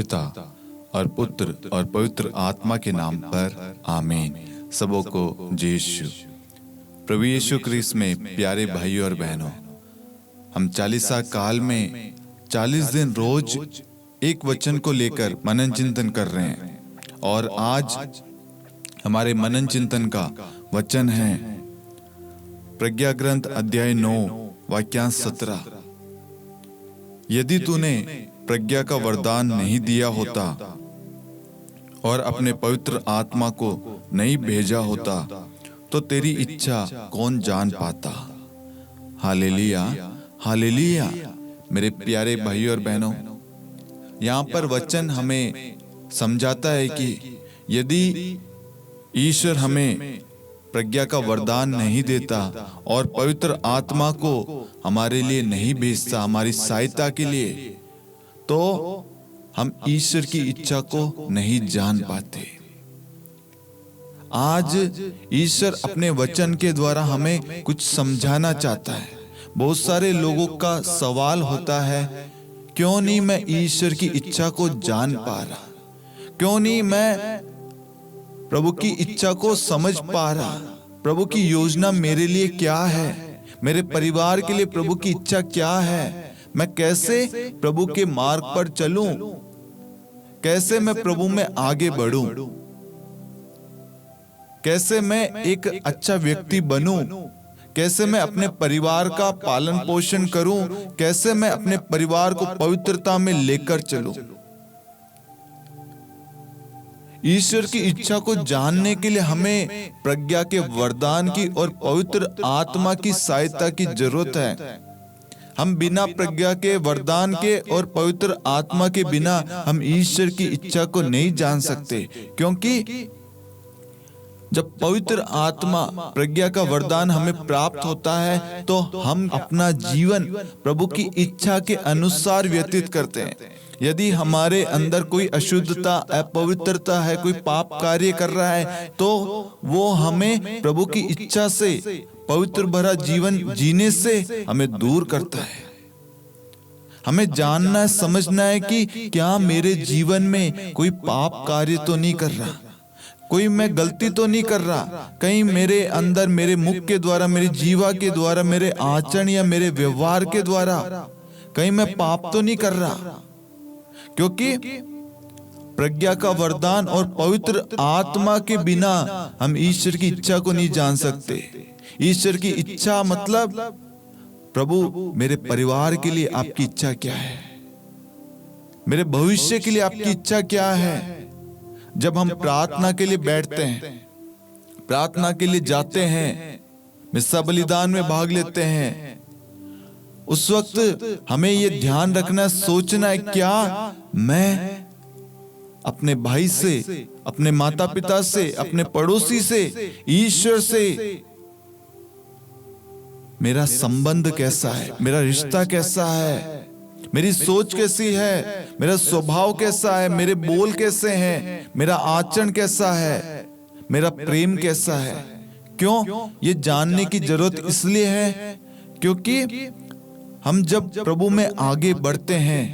पिता और पुत्र और पवित्र आत्मा के नाम पर आमीन। सबों को जय यीशु। प्रभु यीशु क्रिस्त में प्यारे भाइयों और बहनों, हम 40 काल में 40 दिन रोज एक वचन को लेकर मनन चिंतन कर रहे हैं और आज हमारे मनन चिंतन का वचन है प्रज्ञा ग्रंथ अध्याय 9 वाक्यांश 17। यदि तूने प्रज्ञा का वरदान नहीं दिया होता और अपने पवित्र आत्मा को नहीं भेजा होता तो तेरी इच्छा कौन जान पाता। Hallelujah, hallelujah. मेरे प्यारे भाइयों और बहनों, यहाँ पर वचन हमें समझाता है कि यदि ईश्वर हमें प्रज्ञा का वरदान नहीं देता और पवित्र आत्मा को हमारे लिए नहीं भेजता हमारी सहायता के लिए, तो हम ईश्वर की इच्छा को नहीं जान पाते। आज ईश्वर अपने वचन के द्वारा हमें कुछ समझाना चाहता है। बहुत सारे लोगों का सवाल होता है, क्यों नहीं मैं ईश्वर की इच्छा को जान पा रहा, क्यों नहीं मैं प्रभु की इच्छा को समझ पा रहा, प्रभु की योजना मेरे लिए क्या है, मेरे परिवार के लिए प्रभु की इच्छा क्या है, मैं कैसे प्रभु के मार्ग पर चलूं, कैसे मैं प्रभु में आगे बढ़ूं, कैसे मैं एक अच्छा व्यक्ति बनूं, कैसे मैं अपने परिवार का पालन पोषण करूं, कैसे मैं अपने परिवार को पवित्रता में लेकर चलूं। ईश्वर की इच्छा को जानने के लिए हमें प्रज्ञा के वरदान की और पवित्र आत्मा की सहायता की जरूरत है। हम बिना प्रज्ञा के वरदान के और पवित्र आत्मा के बिना हम ईश्वर की इच्छा को नहीं जान सकते, क्योंकि जब पवित्र आत्मा प्रज्ञा का वरदान हमें प्राप्त होता है तो हम अपना जीवन प्रभु की इच्छा के अनुसार व्यतीत करते हैं। यदि हमारे अंदर कोई अशुद्धता, अपवित्रता है, कोई पाप कार्य कर रहा है, तो वो हमें प्रभु की इच्छा से पवित्र भरा जीवन जीने से हमें दूर करता है। हमें जानना है, समझना है कि क्या मेरे जीवन में कोई पाप कार्य तो नहीं कर रहा, कोई मैं गलती तो नहीं कर रहा, कहीं मेरे अंदर मेरे मुख के द्वारा, मेरी जीवा के द्वारा, मेरे आचरण या मेरे व्यवहार के द्वारा कहीं मैं पाप तो नहीं कर रहा। क्योंकि प्रज्ञा का वरदान और पवित्र आत्मा के बिना हम ईश्वर की इच्छा को नहीं जान सकते। ईश्वर की इच्छा मतलब प्रभु मेरे परिवार के लिए आपकी इच्छा क्या है, मेरे भविष्य के लिए आपकी इच्छा क्या है। जब हम प्रार्थना के लिए बैठते हैं, प्रार्थना के लिए जाते हैं, मिस्सा बलिदान में भाग लेते हैं, उस वक्त हमें ये ध्यान रखना, सोचना है, क्या मैं अपने भाई से, अपने माता पिता से, अपने पड़ोसी से, ईश्वर से मेरा संबंध कैसा है, मेरा रिश्ता कैसा है, मेरी सोच कैसी है, मेरा स्वभाव कैसा है, मेरे बोल कैसे हैं, मेरा आचरण कैसा है, मेरा प्रेम कैसा है। क्यों ये जानने की जरूरत इसलिए है क्योंकि हम जब प्रभु में आगे बढ़ते हैं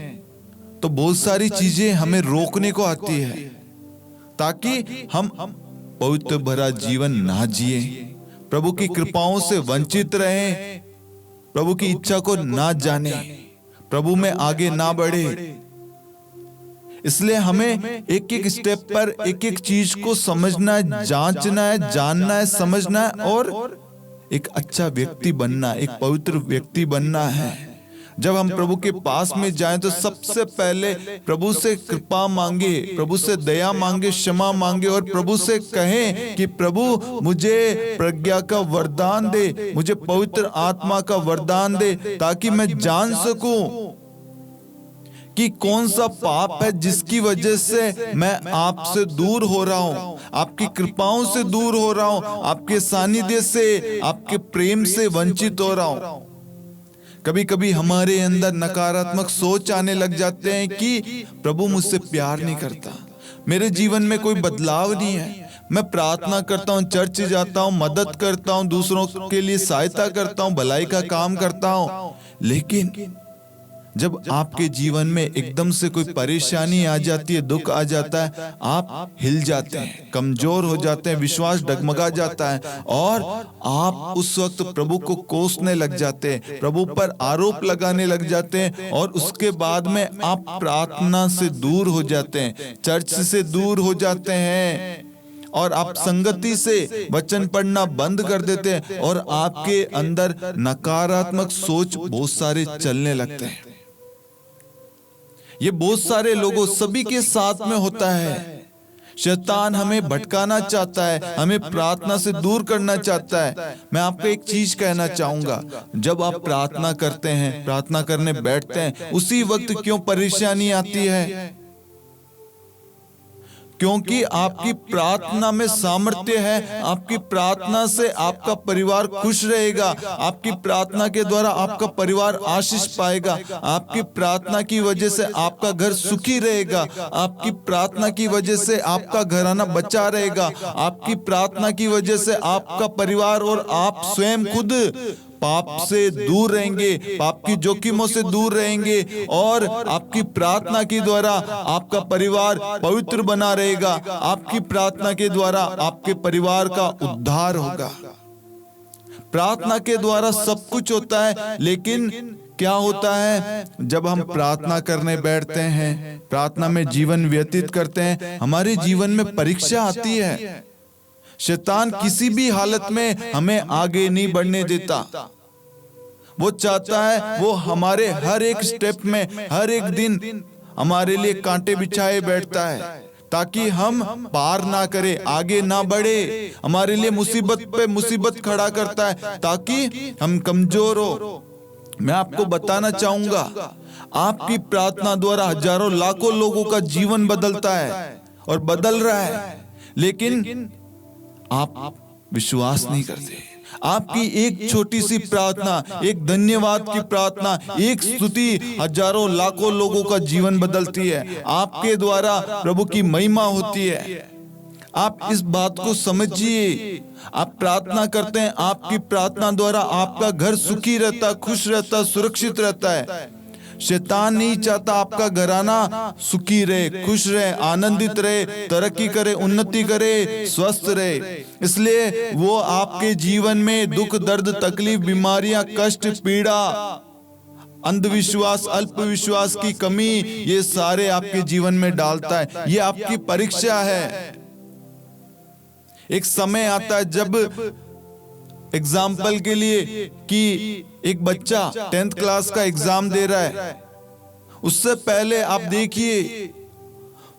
तो बहुत सारी चीजें हमें रोकने को आती है, ताकि हम पवित्र भरा जीवन ना जिए, प्रभु की कृपाओं से वंचित रहें, प्रभु की इच्छा को ना जाने, प्रभु में आगे ना बढ़े। इसलिए हमें एक एक स्टेप पर एक एक चीज को समझना है, जांचना है, जानना है, समझना है और एक अच्छा व्यक्ति बनना, एक पवित्र व्यक्ति बनना है। जब हम प्रभु के पास में जाएं तो सबसे पहले प्रभु से कृपा मांगे, प्रभु से दया मांगे, क्षमा मांगे और प्रभु से कहें कि प्रभु मुझे प्रज्ञा का वरदान दे, मुझे पवित्र आत्मा का वरदान दे, ताकि मैं जान सकूं कि कौन सा पाप है जिसकी वजह से मैं आपसे दूर हो रहा हूं, आपकी कृपाओं से दूर हो रहा हूं, आपके सानिध्य से, आपके प्रेम से वंचित हो रहा हूं। कभी कभी हमारे अंदर नकारात्मक सोच आने लग जाते हैं कि प्रभु मुझसे प्यार नहीं करता, मेरे जीवन में कोई बदलाव नहीं है, मैं प्रार्थना करता हूँ, चर्च जाता हूँ, मदद करता हूँ, दूसरों के लिए सहायता करता हूँ, भलाई का काम करता हूँ, लेकिन जब आपके जीवन में एकदम से कोई परेशानी आ जाती है, दुख आ जाता है, आप हिल जाते हैं, कमजोर हो जाते हैं, विश्वास डगमगा जाता है और आप उस वक्त प्रभु को कोसने लग जाते हैं, प्रभु पर आरोप लगाने लग जाते हैं और उसके बाद में आप प्रार्थना से दूर हो जाते हैं, चर्च से दूर हो जाते हैं और आप संगति से वचन पढ़ना बंद कर देते हैं और आपके अंदर नकारात्मक सोच बहुत सारे चलने लगते हैं। ये बहुत सारे लोगों सभी के साथ में होता है। शैतान हमें भटकाना चाहता है, हमें प्रार्थना से दूर करना चाहता है। मैं आपको एक चीज कहना चाहूंगा, जब आप प्रार्थना करते हैं, प्रार्थना करने बैठते हैं, उसी वक्त क्यों परेशानी आती है? क्योंकि आपकी प्रार्थना में सामर्थ्य है। आपकी प्रार्थना से आपका परिवार खुश रहेगा, आपकी प्रार्थना के द्वारा आपका परिवार आशीष पाएगा, आपकी प्रार्थना की वजह से आपका घर सुखी रहेगा, आपकी प्रार्थना की वजह से आपका घराना बचा रहेगा, आपकी प्रार्थना की वजह से आपका परिवार और आप स्वयं खुद पाप से दूर रहेंगे, पाप की जोखिमों से दूर रहेंगे और आपकी प्रार्थना के द्वारा आपका परिवार पवित्र बना रहेगा। आपकी प्रार्थना के द्वारा आपके परिवार का उद्धार होगा। प्रार्थना के द्वारा सब कुछ होता है, लेकिन क्या होता है जब हम प्रार्थना करने बैठते हैं, प्रार्थना में जीवन व्यतीत करते हैं, हमारे जीवन में परीक्षा आती है। शैतान किसी भी हालत में हमें आगे नहीं बढ़ने देता। वो चाहता है वो हमारे हर एक स्टेप में, हर एक दिन हमारे लिए कांटे बिछाए बैठता है ताकि हम पार ना करें, आगे ना बढ़े। हमारे लिए मुसीबत पे मुसीबत खड़ा करता है ताकि हम कमजोर हो। मैं आपको बताना चाहूंगा, आपकी प्रार्थना द्वारा हजारों लाखों लोगों का जीवन बदलता है और बदल रहा है, लेकिन आप विश्वास नहीं करते। आपकी एक छोटी सी प्रार्थना, एक धन्यवाद की प्रार्थना, एक स्तुति हजारों लाखों लोगों का जीवन बदलती है। आपके द्वारा प्रभु की महिमा होती है। आप इस बात को समझिए। आप प्रार्थना करते हैं, आपकी प्रार्थना द्वारा आपका घर सुखी रहता, खुश रहता, सुरक्षित रहता है। शैतान नहीं चाहता आपका घराना सुखी रहे, खुश रहे, आनंदित रहे, तरक्की करे, उन्नति करे, स्वस्थ रहे। इसलिए वो आपके जीवन में दुख, दर्द, तकलीफ, बीमारियां, कष्ट, पीड़ा, अंधविश्वास, अल्प विश्वास की कमी, ये सारे आपके जीवन में डालता है। ये आपकी परीक्षा है। एक समय आता है जब एग्जाम्पल के लिए कि एक बच्चा 10th क्लास का एग्जाम दे रहा है, उससे पहले आप देखिए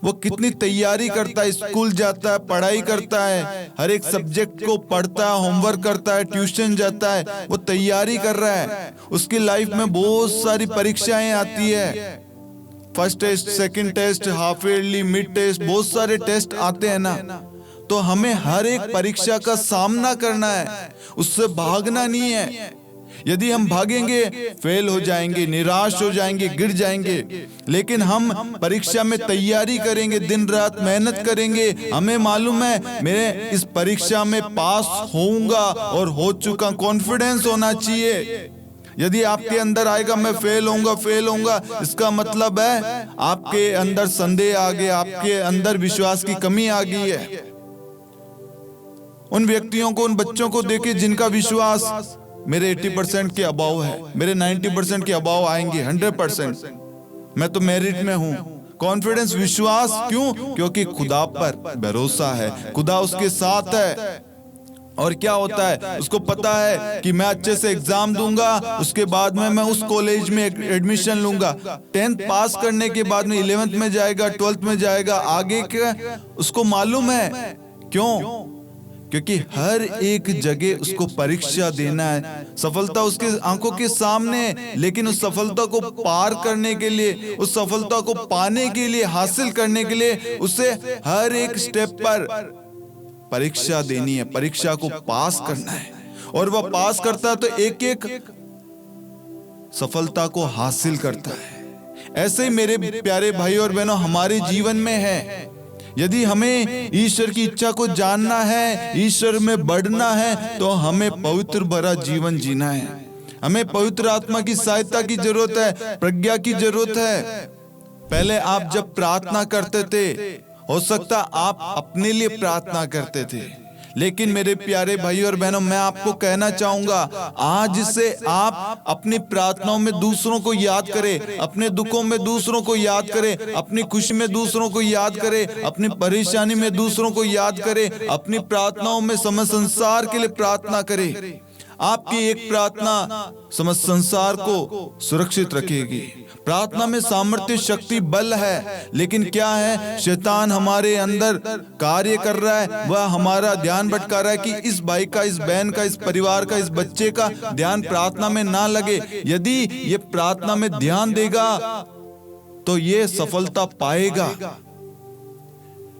वो कितनी तैयारी करता है, स्कूल जाता है, पढ़ाई करता है, हर एक सब्जेक्ट को पढ़ता है, होमवर्क करता है, ट्यूशन जाता है, वो तैयारी कर रहा है। उसकी लाइफ में बहुत सारी परीक्षाएं आती है, first test, second test, half yearly, mid test, बहुत सारे टेस्ट आते हैं ना। तो हमें हर एक परीक्षा का सामना करना है, उससे भागना नहीं है। यदि हम भागेंगे फेल हो जाएंगे, निराश हो जाएंगे, गिर जाएंगे। लेकिन हम परीक्षा में तैयारी करेंगे, दिन रात मेहनत करेंगे, हमें मालूम है मैं इस परीक्षा में पास होऊंगा और हो चुका, कॉन्फिडेंस होना चाहिए। यदि आपके अंदर आएगा मैं फेल होऊंगा, इसका मतलब है आपके अंदर संदेह आ गया, आपके अंदर विश्वास की कमी आ गई है। उन व्यक्तियों को, उन बच्चों को देखे जिनका विश्वास मेरे 80% के अबाव है, मेरे 90% के अबाव आएंगे, 100%, मैं तो मेरिट में हूं। कॉन्फिडेंस, विश्वास, क्यों? क्योंकि खुदा पर भरोसा है, खुदा उसके साथ है। और क्या होता है, उसको पता है कि मैं अच्छे से एग्जाम दूंगा, उसके बाद में मैं उस कॉलेज में एडमिशन लूंगा। 10th पास करने के बाद में 11th में जाएगा, 12th में जाएगा, आगे क्या उसको मालूम है। क्यों? क्योंकि हर एक जगह उसको परीक्षा देना है। सफलता उसके आंखों के सामने, लेकिन उस सफलता को पार करने के लिए, उस सफलता को पाने के लिए, हासिल करने के लिए उसे हर एक स्टेप पर परीक्षा देनी है, परीक्षा को पास करना है। और वह पास करता है तो एक एक सफलता को हासिल करता है। ऐसे ही मेरे प्यारे भाई और बहनों हमारे जीवन में है। यदि हमें ईश्वर की इच्छा को जानना है, ईश्वर में बढ़ना है, तो हमें पवित्र भरा जीवन जीना है। हमें पवित्र आत्मा की सहायता की जरूरत है, प्रज्ञा की जरूरत है। पहले आप जब प्रार्थना करते थे, हो सकता आप अपने लिए प्रार्थना करते थे, लेकिन मेरे प्यारे भाई और बहनों, मैं आपको कहना चाहूंगा, आज से आप अपनी प्रार्थनाओं में दूसरों को याद करें, अपने दुखों में दूसरों को याद करें, अपनी खुशी में दूसरों को याद करें, अपनी परेशानी में दूसरों को याद करें, अपनी प्रार्थनाओं में समस्त संसार के लिए प्रार्थना करें। आपकी एक प्रार्थना समस्त संसार को सुरक्षित रखेगी। प्रार्थना में सामर्थ्य, शक्ति, बल है, लेकिन क्या है, शैतान हमारे अंदर कार्य कर रहा है, वह हमारा ध्यान भटका रहा है कि इस भाई का, इस बहन का, इस परिवार का, इस बच्चे का ध्यान प्रार्थना में ना लगे। यदि ये प्रार्थना में ध्यान देगा तो ये सफलता पाएगा।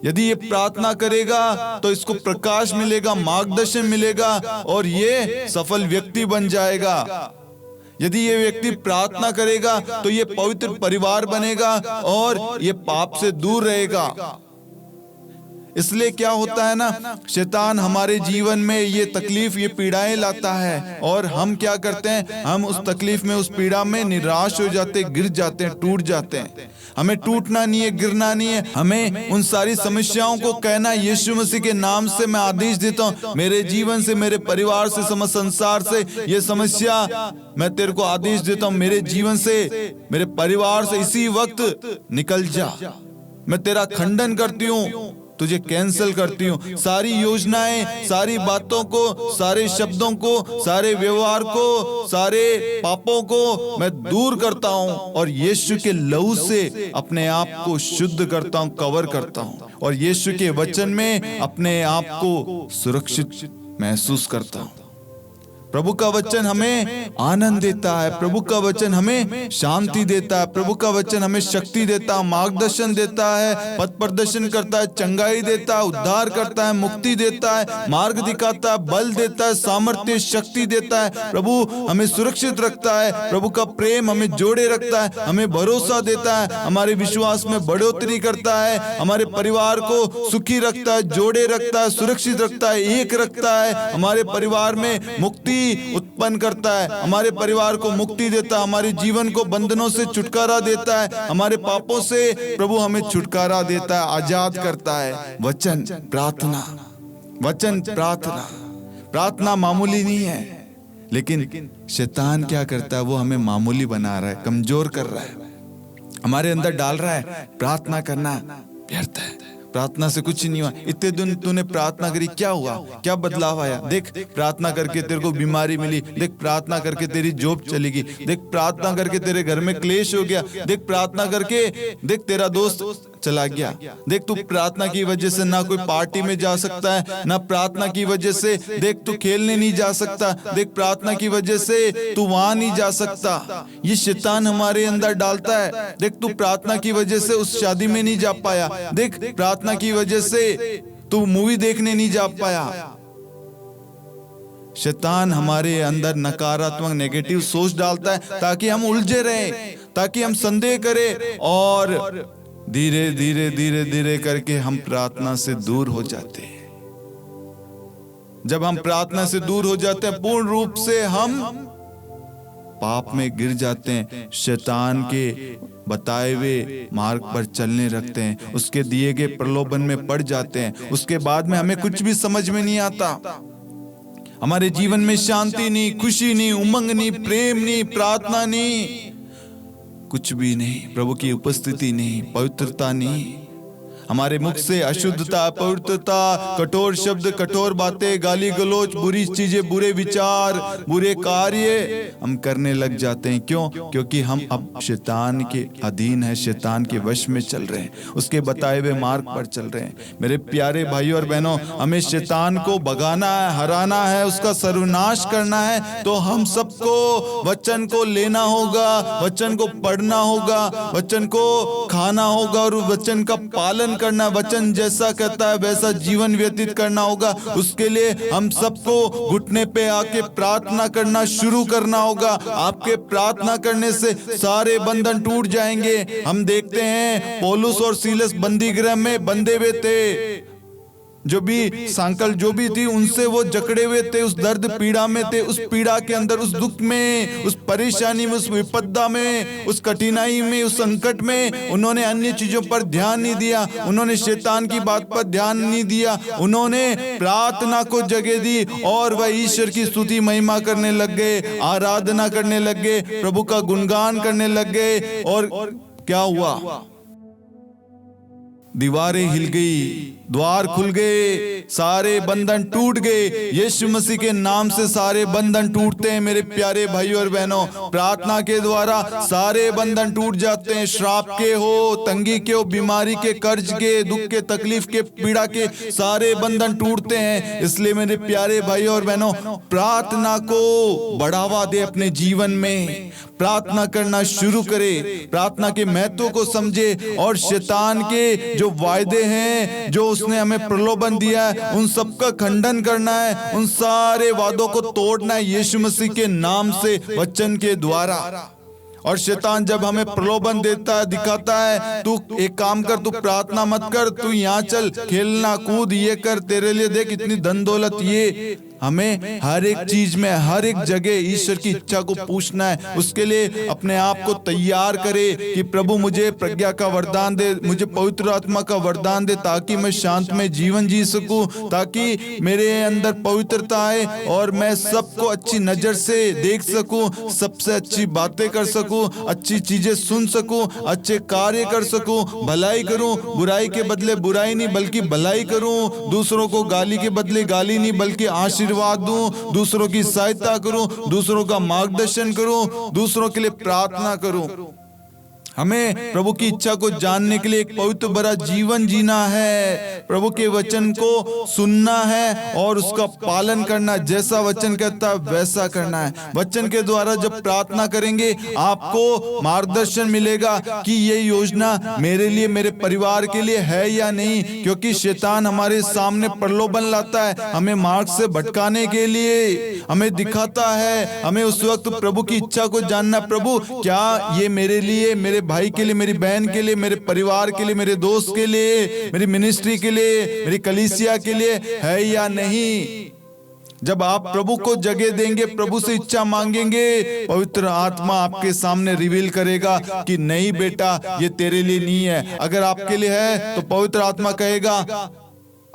यदि ये प्रार्थना करेगा तो इसको प्रकाश मिलेगा, मार्गदर्शन मिलेगा और ये सफल व्यक्ति बन जाएगा। यदि ये व्यक्ति प्रार्थना करेगा तो ये पवित्र परिवार बनेगा और ये पाप से दूर रहेगा। इसलिए क्या होता है ना, शैतान हमारे जीवन में ये तकलीफ, ये पीड़ाएं लाता है और हम क्या करते हैं, हम उस तकलीफ में, उस पीड़ा में निराश हो जाते, गिर जाते हैं, टूट जाते हैं। हमें टूटना नहीं है, गिरना नहीं है, हमें उन सारी समस्याओं को कहना, यीशु मसीह के नाम से मैं आदेश देता हूँ, मेरे जीवन से, मेरे परिवार से, समस्त संसार से ये समस्या मैं तेरे को आदेश देता हूँ, मेरे जीवन से, मेरे परिवार से इसी वक्त निकल जा। मैं तेरा खंडन करती हूँ, तुझे कैंसिल करती हूँ। सारी योजनाएं, सारी बातों को, सारे शब्दों को, सारे व्यवहार को, सारे पापों को मैं दूर करता हूँ और यीशु के लहू से अपने आप को शुद्ध करता हूँ, कवर करता हूँ और यीशु के वचन में अपने आप को सुरक्षित महसूस करता हूँ। प्रभु का वचन हमें आनंद देता है, प्रभु का वचन हमें शांति देता है, प्रभु का वचन हमें शक्ति देता है, मार्गदर्शन देता है, पथ प्रदर्शन करता है, चंगाई देता है, उद्धार करता है, मुक्ति देता है, मार्ग दिखाता है, बल देता है, सामर्थ्य, शक्ति देता है। प्रभु हमें सुरक्षित रखता है, प्रभु का प्रेम हमें जोड़े रखता है, हमें भरोसा देता है, हमारे विश्वास में बढ़ोतरी करता है, हमारे परिवार को सुखी रखता है, जोड़े रखता है, सुरक्षित रखता है, एक रखता है, हमारे परिवार में मुक्ति उत्पन्न करता है, हमारे परिवार को मुक्ति देता है, हमारे जीवन को बंधनों से छुटकारा देता है, हमारे पापों से प्रभु हमें छुटकारा देता है, आजाद करता है। वचन प्रार्थना, वचन प्रार्थना, प्रार्थना मामूली नहीं है, लेकिन शैतान क्या करता है, वो हमें मामूली बना रहा है, कमजोर कर रहा है, हमारे अंदर डाल रहा है प्रार्थना करना व्यर्थ है, प्रार्थना से कुछ नहीं हुआ, इतने दिन तूने प्रार्थना करी, क्या हुआ, क्या बदलाव आया, देख प्रार्थना करके तेरे को बीमारी मिली, देख प्रार्थना करके तेरी जॉब चलेगी, देख प्रार्थना करके तेरे घर में क्लेश हो गया, देख प्रार्थना करके देख तेरा दोस्त चला गया, देख तू प्रार्थना की वजह से ना कोई पार्टी में जा सकता है, ना प्रार्थना की वजह से देख तू खेलने नहीं जा सकता, देख प्रार्थना की वजह से तू वहां नहीं जा सकता। ये शैतान हमारे अंदर डालता है, देख तू प्रार्थना की वजह से उस शादी में नहीं जा पाया, देख प्रार्थना की वजह से तू मूवी देखने नहीं जा पाया। शैतान हमारे अंदर नकारात्मक, नेगेटिव सोच डालता है ताकि हम उलझे रहें, ताकि हम संदेह करें और धीरे धीरे धीरे धीरे करके हम प्रार्थना से दूर हो जाते हैं। जब हम प्रार्थना से दूर हो जाते हैं, पूर्ण रूप से हम पाप में गिर जाते हैं, शैतान के बताए हुए मार्ग पर चलने लगते हैं, उसके दिए गए प्रलोभन में पड़ जाते हैं। उसके बाद में हमें कुछ भी समझ में नहीं आता, हमारे जीवन में शांति नहीं, खुशी नहीं, उमंग नहीं, प्रेम नहीं, प्रार्थना नहीं, कुछ भी नहीं, प्रभु की उपस्थिति नहीं, पवित्रता नहीं, हमारे मुख से अशुद्धता, पवित्रता, कठोर शब्द, कठोर बातें, गाली गलौज, बुरी चीजें, बुरे विचार, बुरे कार्य हम करने लग जाते हैं। क्यों? क्योंकि हम अब शैतान के अधीन है, शैतान के वश में चल रहे हैं, उसके बताए हुए मार्ग पर चल रहे हैं। मेरे प्यारे भाइयों और बहनों, हमें शैतान को भगाना है, हराना है, उसका सर्वनाश करना है, तो हम सबको वचन को लेना होगा, वचन को पढ़ना होगा, वचन को खाना होगा और वचन का पालन करना, वचन जैसा कहता है वैसा जीवन व्यतीत करना होगा। उसके लिए हम सबको घुटने पे आके प्रार्थना करना शुरू करना होगा। आपके प्रार्थना करने से सारे बंधन टूट जाएंगे। हम देखते हैं पौलुस और सीलस बंदी गृह में बंधे हुए थे, जो भी सांकल जो भी थी उनसे वो जकड़े हुए थे, उस दर्द पीड़ा में थे, उस पीड़ा के अंदर, उस दुख में, उस परेशानी में, उस विपदा में, उस कठिनाई में, उस संकट में उन्होंने अन्य चीजों पर ध्यान नहीं दिया, उन्होंने शैतान की बात पर ध्यान नहीं दिया, उन्होंने प्रार्थना को जगह दी और वह ईश्वर की स्तुति महिमा करने लग गए, आराधना करने लग गए, प्रभु का गुणगान करने लग गए। और क्या हुआ? दीवारें हिल गई, द्वार खुल गए, सारे बंधन टूट गए। यीशु मसीह के नाम से सारे बंधन टूटते हैं मेरे प्यारे भाइयों और बहनों। प्रार्थना के द्वारा सारे बंधन टूट जाते हैं। श्राप के हो, तंगी के हो, बीमारी के, कर्ज के, दुख के, तकलीफ के, पीड़ा के, सारे बंधन टूटते हैं। इसलिए मेरे प्यारे भाइयों और बहनों, प्रार्थना को बढ़ावा दे अपने जीवन में, प्रार्थना करना शुरू करे, प्रार्थना के महत्व को समझे और शैतान के जो वायदे हैं, जो उसने हमें प्रलोभन दिया है, उन सब का खंडन करना है, उन सारे वादों को तोड़ना है यीशु मसीह के नाम से, वचन के द्वारा। और शैतान जब हमें प्रलोभन देता है, दिखाता है, तू एक काम कर, तू प्रार्थना मत कर, तू यहाँ चल, खेलना कूद, ये कर, तेरे लिए देख इतनी धन दौलत, ये हमें हर एक चीज में, हर एक जगह ईश्वर की इच्छा को पूछना है। उसके लिए अपने आप को तैयार करे कि प्रभु मुझे प्रज्ञा का वरदान दे, मुझे पवित्र आत्मा का वरदान दे, ताकि मैं शांत में जीवन जी सकूं, ताकि मेरे अंदर पवित्रता आए और मैं सबको अच्छी नजर से देख सकूं, सबसे अच्छी बातें कर सकूं, अच्छी चीजें सुन सकूं, अच्छे कार्य कर सकूं, भलाई करूं, बुराई के बदले बुराई नहीं बल्कि भलाई करूं, दूसरों को गाली के बदले गाली नहीं बल्कि आशीर्वाद दूं, दूसरों की सहायता करूं, दूसरों का मार्गदर्शन करूं, दूसरों के लिए प्रार्थना करूं। हमें प्रभु की इच्छा को जानने के लिए एक पवित्र भरा जीवन जीना है, प्रभु के वचन को सुनना है और उसका पालन करना, जैसा वचन कहता है वैसा करना है। वचन के द्वारा जब प्रार्थना करेंगे आपको मार्गदर्शन मिलेगा कि ये योजना मेरे लिए, मेरे परिवार के लिए है या नहीं, क्योंकि शैतान हमारे सामने प्रलोभन लाता है, हमें मार्ग से भटकाने के लिए हमें दिखाता है। हमें उस वक्त प्रभु की इच्छा को जानना, प्रभु क्या ये मेरे लिए, मेरे भाई के लिए, मेरी बहन के लिए, मेरे परिवार के लिए, मेरे दोस्त के लिए, मेरी मिनिस्ट्री के लिए, मेरी कलीसिया के लिए है या नहीं। जब आप प्रभु को जगह देंगे, प्रभु से इच्छा मांगेंगे, पवित्र आत्मा आपके सामने रिवील करेगा कि नहीं बेटा ये तेरे लिए नहीं है। अगर आपके लिए है तो पवित्र आत्मा कहेगा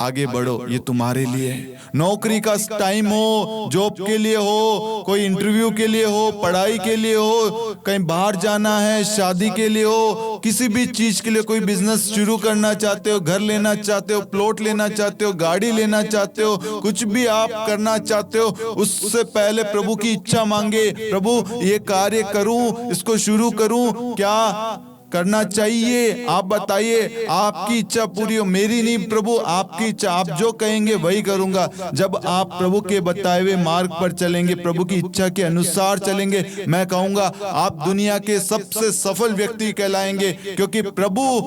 आगे बढ़ो, ये तुम्हारे लिए है। नौकरी का टाइम हो, जॉब के लिए हो, कोई इंटरव्यू के लिए हो, पढ़ाई के लिए हो, कहीं बाहर जाना है, शादी के लिए हो, किसी भी चीज के लिए, कोई बिजनेस शुरू करना चाहते हो, घर लेना चाहते हो, प्लॉट लेना चाहते हो, गाड़ी लेना चाहते हो, कुछ भी आप करना चाहते हो, उससे पहले प्रभु की इच्छा मांगे, प्रभु ये कार्य करूं, इसको शुरू करूं, क्या करना चाहिए आप बताइए, आपकी इच्छा पूरी हो, मेरी नहीं प्रभु आपकी इच्छा, आप जो कहेंगे वही करूंगा। जब आप प्रभु के बताए हुए मार्ग पर चलेंगे, प्रभु की इच्छा के अनुसार चलेंगे, मैं कहूंगा आप दुनिया के सबसे सफल व्यक्ति कहलाएंगे, क्योंकि प्रभु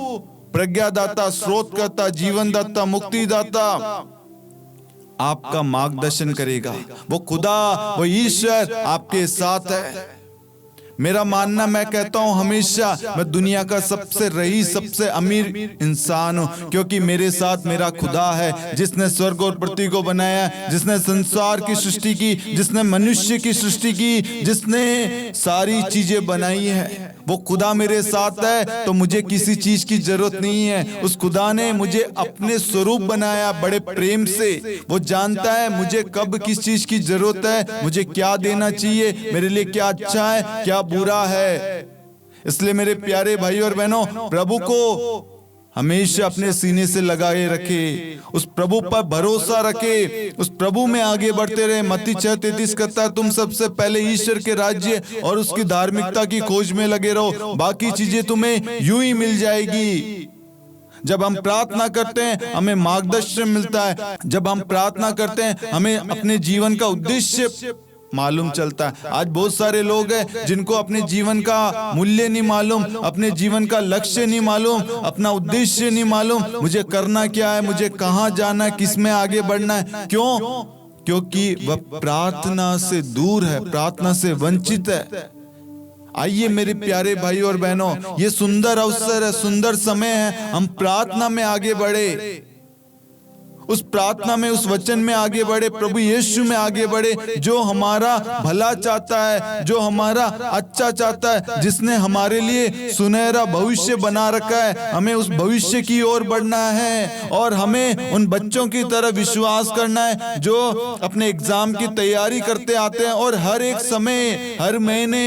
प्रज्ञादाता, स्रोतकर्ता, जीवनदाता, मुक्तिदाता आपका मार्गदर्शन करेगा। वो खुदा, वो ईश्वर आपके साथ है। मेरा मानना, मैं कहता हूं हमेशा, मैं दुनिया का सबसे रईस, सबसे अमीर इंसान हूं, क्योंकि मेरे साथ मेरा खुदा है, जिसने स्वर्ग और पृथ्वी को बनाया, जिसने संसार की सृष्टि की, जिसने मनुष्य की सृष्टि की, जिसने सारी चीजें बनाई है। वो खुदा मेरे साथ है तो मुझे किसी चीज की जरूरत नहीं है। उस खुदा ने मुझे अपने स्वरूप बनाया बड़े प्रेम से। वो जानता है मुझे कब किस चीज की जरूरत है, मुझे क्या देना चाहिए, मेरे लिए क्या अच्छा है, क्या बुरा है। इसलिए मेरे प्यारे भाई और बहनों, प्रभु को हमेशा अपने सीने से लगाए रखे, उस प्रभु पर भरोसा रखे, उस प्रभु में आगे बढ़ते रहे। मत्ती 6:33 कहता है, तुम सबसे पहले ईश्वर के राज्य और उसकी धार्मिकता की खोज में लगे रहो, बाकी चीजें तुम्हें यूं ही मिल जाएगी। जब हम प्रार्थना करते हैं हमें मार्गदर्शन मिलता है। जब हम प्रार्थना करते हैं हमें अपने जीवन का उद्देश्य मालूम चलता है। आज बहुत सारे लोग हैं जिनको अपने जीवन का मूल्य नहीं मालूम, अपने जीवन का लक्ष्य नहीं मालूम, अपना उद्देश्य नहीं मालूम, मुझे करना क्या है, मुझे कहाँ जाना है, किस में आगे बढ़ना है। क्यों? क्योंकि वह प्रार्थना से दूर है, प्रार्थना से वंचित है। आइए मेरे प्यारे भाई और बहनों, ये सुंदर अवसर है, सुंदर समय है, हम प्रार्थना में आगे बढ़े। उस प्रार्थना में, उस वचन में आगे बढ़े, प्रभु यीशु में आगे बढ़े, जो हमारा भला चाहता है, जो हमारा अच्छा चाहता है, जिसने हमारे लिए सुनहरा भविष्य बना रखा है। हमें उस भविष्य की ओर बढ़ना है और हमें उन बच्चों की तरह विश्वास करना है जो अपने एग्जाम की तैयारी करते आते हैं और हर एक समय, हर महीने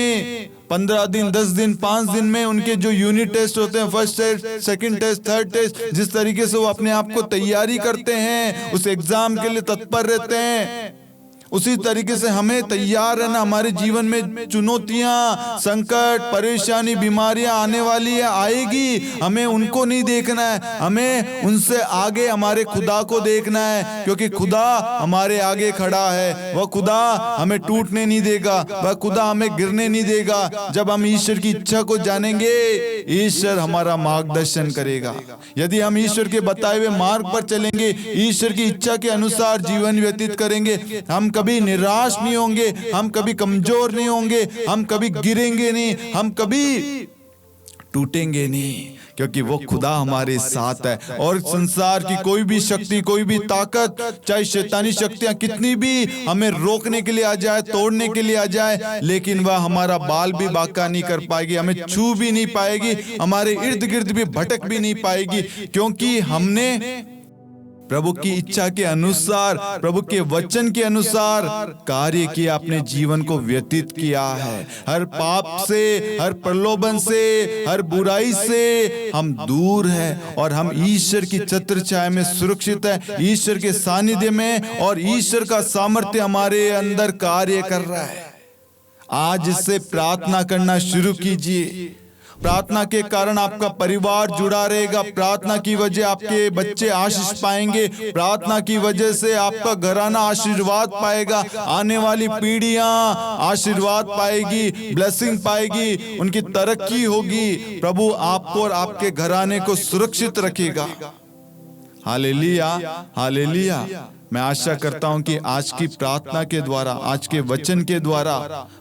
15 दिन, 10 दिन, 5 दिन में उनके जो यूनिट टेस्ट होते हैं, first test, second test, third test, जिस तरीके से वो अपने आप को तैयारी करते हैं, उस एग्जाम के लिए तत्पर रहते हैं, उसी तरीके से हमें तैयार रहना। हमारे जीवन में चुनौतियां, संकट, परेशानी, बीमारियां आने वाली है, आएगी, हमें उनको नहीं देखना है, हमें उनसे आगे हमारे खुदा को देखना है, क्योंकि खुदा हमारे आगे खड़ा है। वह खुदा हमें टूटने नहीं देगा, वह खुदा हमें गिरने नहीं देगा। जब हम ईश्वर की इच्छा को जानेंगे, ईश्वर हमारा मार्गदर्शन करेगा। यदि हम ईश्वर के बताए हुए मार्ग पर चलेंगे, ईश्वर की इच्छा के अनुसार जीवन व्यतीत करेंगे, हम कभी निराश नहीं होंगे, हम कभी कमजोर नहीं होंगे, हम कभी गिरेंगे नहीं, हम कभी टूटेंगे नहीं, क्योंकि वो खुदा हमारे साथ है। और संसार की कोई भी शक्ति, कोई भी ताकत, चाहे शैतानी शक्तियां कितनी भी हमें रोकने के लिए आ जाए, तोड़ने के लिए आ जाए, लेकिन वह हमारा बाल भी बांका नहीं कर पाएगी, हमें छू भी नहीं पाएगी, हमारे इर्द गिर्द भी भटक भी नहीं पाएगी, क्योंकि हमने प्रभु की इच्छा के अनुसार, प्रभु के वचन के अनुसार कार्य किया, अपने जीवन को व्यतीत किया है। हर पाप से, हर प्रलोभन से, हर बुराई से हम दूर हैं और हम ईश्वर की छत्र छाया में सुरक्षित हैं, ईश्वर के सानिध्य में, और ईश्वर का सामर्थ्य हमारे अंदर कार्य कर रहा है। आज इससे प्रार्थना करना शुरू कीजिए। प्रार्थना के कारण आपका परिवार जुड़ा रहेगा, प्रार्थना की वजह आपके बच्चे आशीष पाएंगे, प्रार्थना की वजह से आपका घराना आशीर्वाद पाएगा, आने वाली पीढ़ियां आशीर्वाद पाएगी, ब्लेसिंग पाएगी, उनकी तरक्की होगी। प्रभु आपको और आपके घराने को सुरक्षित रखेगा। Hallelujah, hallelujah. मैं आशा करता हूं कि आज की प्रार्थना के द्वारा, आज के वचन के द्वारा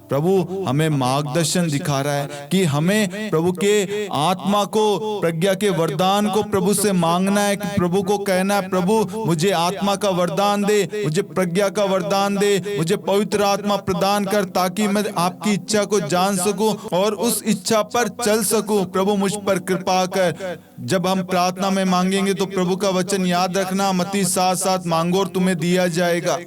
प्रभु हमें मार्गदर्शन दिखा रहा है कि हमें प्रभु के आत्मा को, प्रज्ञा के वरदान को प्रभु से मांगना है, कि प्रभु को कहना है, प्रभु मुझे आत्मा का वरदान दे, मुझे प्रज्ञा का वरदान दे, मुझे पवित्र आत्मा प्रदान कर, ताकि मैं आपकी इच्छा को जान सकूं और उस इच्छा पर चल सकूं। प्रभु मुझ पर कृपा कर। जब हम प्रार्थना में मांगेंगे तो प्रभु का वचन याद रखना, मत्ती 7:7, मांगो और तुम्हें दिया जाएगा।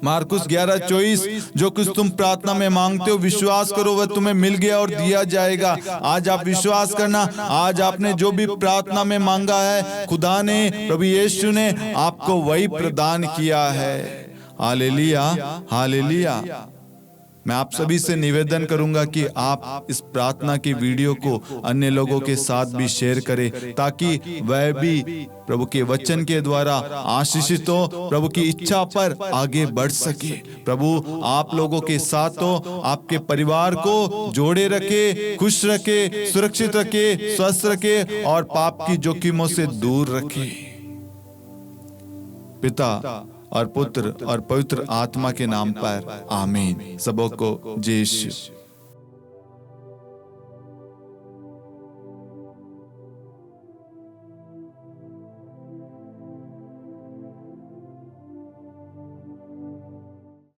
मार्कुस 11:24, जो कुछ तुम प्रार्थना में मांगते हो विश्वास करो वह तुम्हें मिल गया और दिया जाएगा। आज आप विश्वास करना, आज आपने जो भी प्रार्थना में मांगा है, खुदा ने, प्रभु यीशु ने आपको वही प्रदान किया है। Hallelujah, hallelujah. मैं आप सभी से निवेदन करूंगा कि आप इस प्रार्थना की वीडियो को अन्य लोगों के साथ भी शेयर करें, ताकि वह भी प्रभु के वचन के द्वारा आशीषित हो, प्रभु की इच्छा पर आगे बढ़ सके। प्रभु आप लोगों के साथ हो, आपके परिवार को जोड़े रखे, खुश रखे, सुरक्षित रखे, स्वस्थ रखे और पाप की जोखिमों से दूर रखे। पिता और पुत्र और पवित्र आत्मा के नाम पर आमीन। सबों को जय यीशु।